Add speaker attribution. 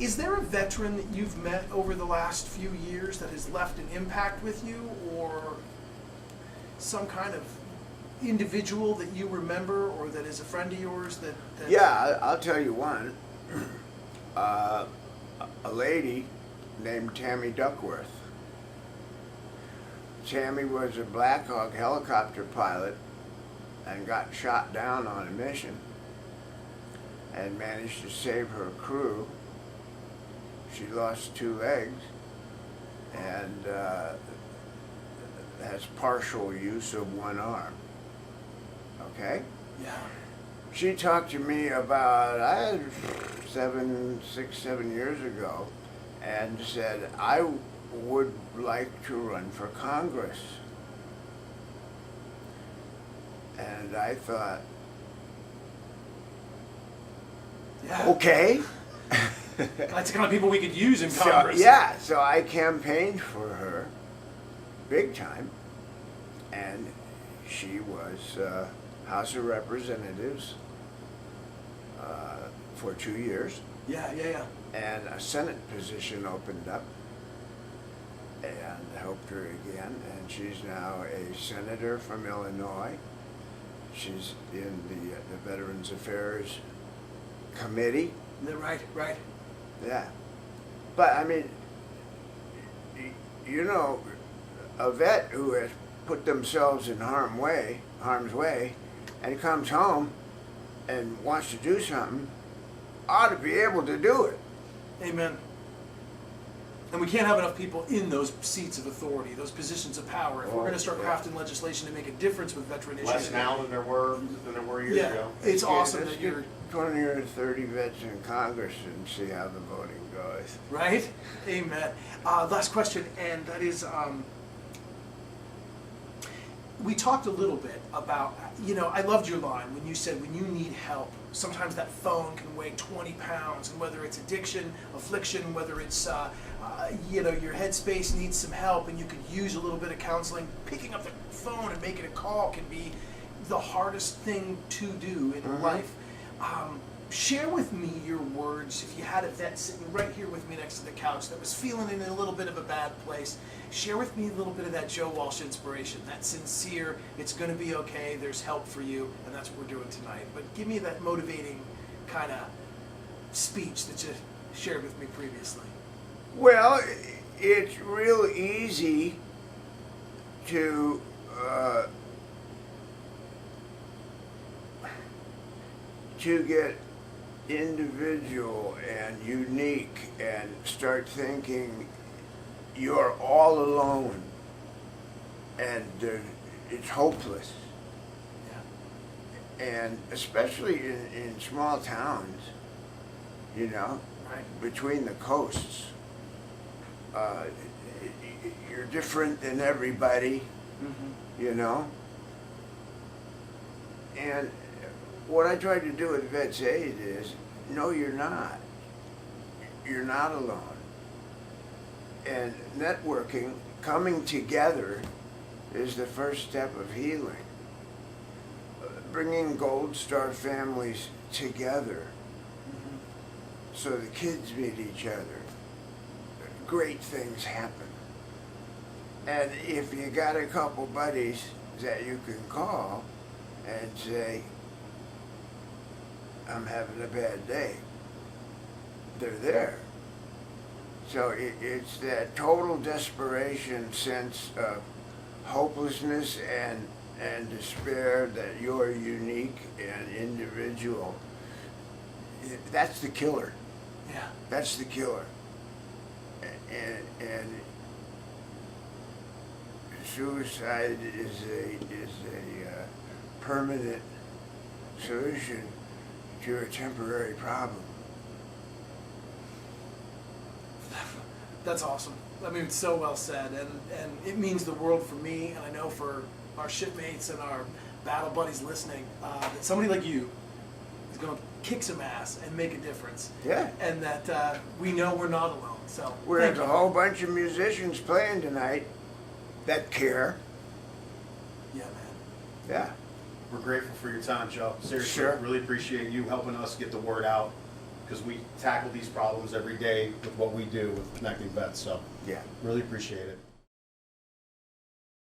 Speaker 1: Is there a veteran that you've met over the last few years that has left an impact with you, or some kind of individual that you remember or that is a friend of yours that
Speaker 2: Yeah, I'll tell you one. A lady named Tammy Duckworth. Tammy was a Black Hawk helicopter pilot and got shot down on a mission and managed to save her crew. She lost 2 legs and has partial use of 1 arm. Okay?
Speaker 1: Yeah.
Speaker 2: She talked to me about 7 years ago and said, I would like to run for Congress. And I thought,
Speaker 1: Yeah.
Speaker 2: okay.
Speaker 1: That's the kind of people we could use in Congress.
Speaker 2: So I campaigned for her big time, and she was House of Representatives for 2 years.
Speaker 1: Yeah.
Speaker 2: And a Senate position opened up, and helped her again, and she's now a senator from Illinois. She's in the Veterans Affairs Committee.
Speaker 1: Right.
Speaker 2: Yeah. But I mean, you know, a vet who has put themselves in harm's way, and comes home and wants to do something, ought to be able to do it.
Speaker 1: Amen. And we can't have enough people in those seats of authority, those positions of power. If we're going to start crafting legislation to make a difference with veteran issues.
Speaker 3: Less now than there were years ago.
Speaker 1: It's awesome
Speaker 2: Let's
Speaker 1: that
Speaker 2: get
Speaker 1: you're
Speaker 2: 20 or 30 vets in Congress and see how the voting goes.
Speaker 1: right. Amen. Last question, and that is, we talked a little bit about, I loved your line when you said when you need help, sometimes that phone can weigh 20 pounds, and whether it's addiction, affliction, whether it's, your headspace needs some help and you could use a little bit of counseling, picking up the phone and making a call can be the hardest thing to do in life. Share with me your words. If you had a vet sitting right here with me next to the couch that was feeling in a little bit of a bad place, share with me a little bit of that Joe Walsh inspiration, that sincere, it's going to be okay, there's help for you, and that's what we're doing tonight. But give me that motivating kind of speech that you shared with me previously.
Speaker 2: Well, it's real easy to get individual and unique and start thinking you're all alone and it's hopeless.
Speaker 1: Yeah.
Speaker 2: And especially in small towns,
Speaker 1: Right.
Speaker 2: between the coasts, you're different than everybody, And what I try to do with VetsAid is, no, you're not. You're not alone. And networking, coming together, is the first step of healing. Bringing Gold Star families together so the kids meet each other. Great things happen. And if you got a couple buddies that you can call and say, I'm having a bad day, they're there. So it's that total desperation sense of hopelessness and despair that you're unique and individual. That's the killer.
Speaker 1: Yeah.
Speaker 2: That's the killer. And suicide is a permanent solution to a temporary problem.
Speaker 1: That's awesome. I mean, it's so well said, and it means the world for me, and I know for our shipmates and our battle buddies listening, that somebody like you is going to kick some ass and make a difference.
Speaker 2: Yeah.
Speaker 1: And that we know we're not alone. So
Speaker 2: There's a whole bunch of musicians playing tonight that care.
Speaker 1: Yeah, man.
Speaker 2: Yeah.
Speaker 3: We're grateful for your time, Joe. Seriously,
Speaker 2: Sure.
Speaker 3: really appreciate you helping us get the word out. because we tackle these problems every day with what we do with connecting vets, so
Speaker 2: Yeah.
Speaker 3: really appreciate it.